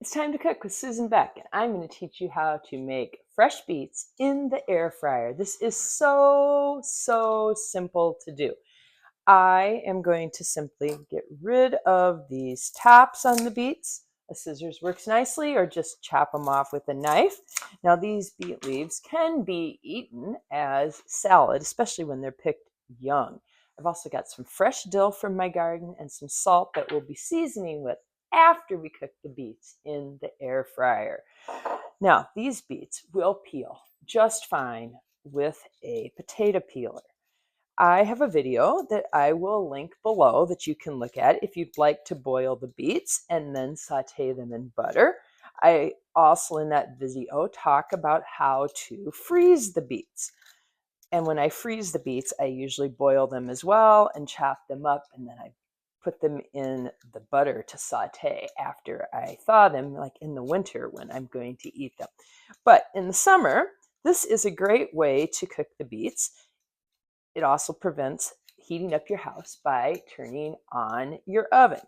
It's time to cook with Susan Beck, and I'm going to teach you how to make fresh beets in the air fryer. This is so simple to do. I am going to simply get rid of these tops on the beets. A scissors works nicely, or just chop them off with a knife. Now these beet leaves can be eaten as salad, especially when they're picked young. I've also got some fresh dill from my garden and some salt that we'll be seasoning with after we cook the beets in the air fryer. Now, these beets will peel just fine with a potato peeler. I have a video that I will link below that you can look at if you'd like to boil the beets and then saute them in butter. I also in that video talk about how to freeze the beets. And when I freeze the beets, I usually boil them as well and chop them up, and then I put them in the butter to saute after I thaw them, like in the winter when I'm going to eat them. But in the summer, this is a great way to cook the beets. It also prevents heating up your house by turning on your oven.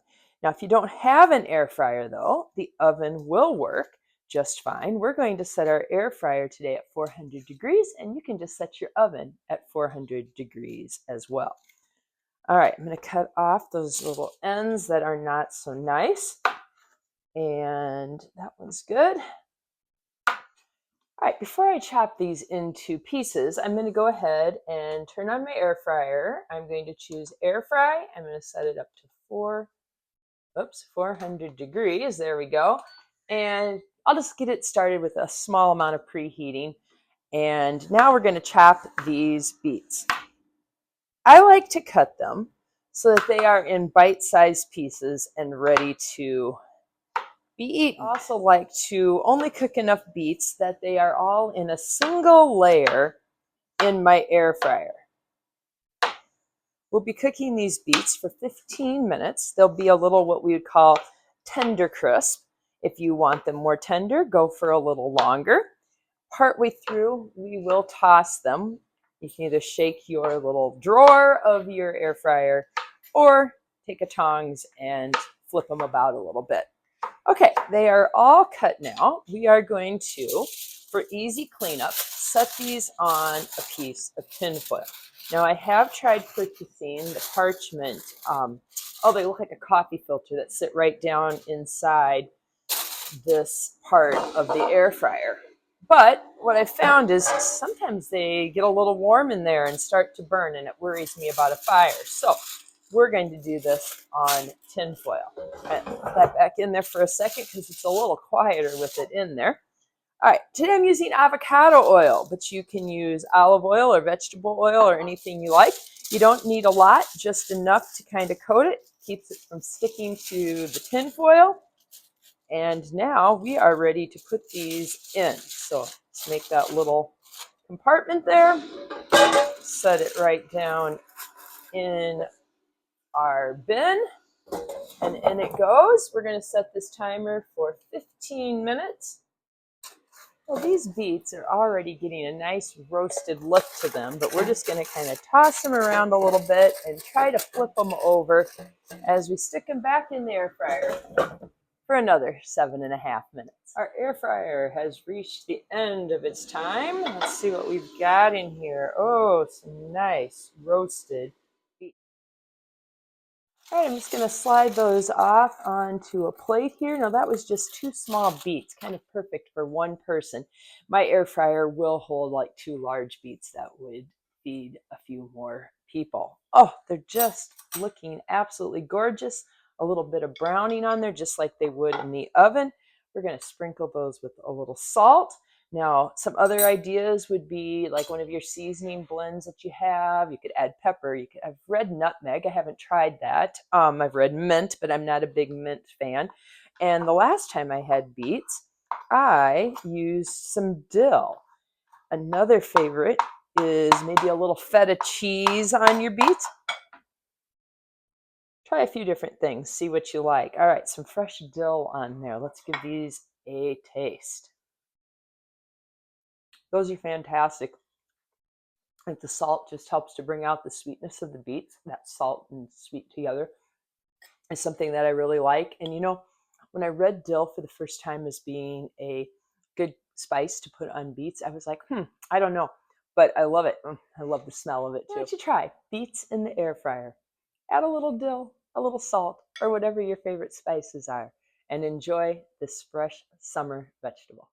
Now, if you don't have an air fryer though, the oven will work just fine. We're going to set our air fryer today at 400 degrees, and you can just set your oven at 400 degrees as well. All right, I'm going to cut off those little ends that are not so nice. And that one's good. All right, before I chop these into pieces, I'm going to go ahead and turn on my air fryer. I'm going to choose air fry. I'm going to set it up to 400 degrees. There we go. And I'll just get it started with a small amount of preheating. And now we're going to chop these beets. I like to cut them so that they are in bite-sized pieces and ready to be eaten. I also like to only cook enough beets that they are all in a single layer in my air fryer. We'll be cooking these beets for 15 minutes. They'll be a little what we would call tender crisp. If you want them more tender, go for a little longer. Partway through, we will toss them. You can either shake your little drawer of your air fryer or take a tongs and flip them about a little bit. Okay, they are all cut now. We are going to, for easy cleanup, set these on a piece of tinfoil. Now I have tried purchasing the parchment, they look like a coffee filter that sit right down inside this part of the air fryer. But what I found is sometimes they get a little warm in there and start to burn, and it worries me about a fire. So we're going to do this on tinfoil. Put that back in there for a second because it's a little quieter with it in there. All right, today I'm using avocado oil, but you can use olive oil or vegetable oil or anything you like. You don't need a lot, just enough to kind of coat it. Keeps it from sticking to the tinfoil. And now we are ready to put these in. So let's make that little compartment there. Set it right down in our bin, and in it goes. We're going to set this timer for 15 minutes. Well, these beets are already getting a nice roasted look to them, but we're just going to kind of toss them around a little bit and try to flip them over as we stick them back in the air fryer for another 7.5 minutes. Our air fryer has reached the end of its time. Let's see what we've got in here. Oh, some nice roasted beets. All right, I'm just going to slide those off onto a plate here. Now that was just 2 small beets, kind of perfect for 1 person. My air fryer will hold like 2 large beets that would feed a few more people. Oh, they're just looking absolutely gorgeous. A little bit of browning on there, just like they would in the oven. We're going to sprinkle those with a little salt. Now, some other ideas would be like one of your seasoning blends that you have. You could add pepper. You could have red nutmeg. I haven't tried that. I've read mint, but I'm not a big mint fan. And the last time I had beets, I used some dill. Another favorite is maybe a little feta cheese on your beets. Try a few different things. See what you like. All right, some fresh dill on there. Let's give these a taste. Those are fantastic. I think the salt just helps to bring out the sweetness of the beets. That salt and sweet together is something that I really like. And you know, When I read dill for the first time as being a good spice to put on beets, I was like, I don't know, but I love it. I love the smell of it too. Why don't you try beets in the air fryer? Add a little dill, a little salt, or whatever your favorite spices are, and enjoy this fresh summer vegetable.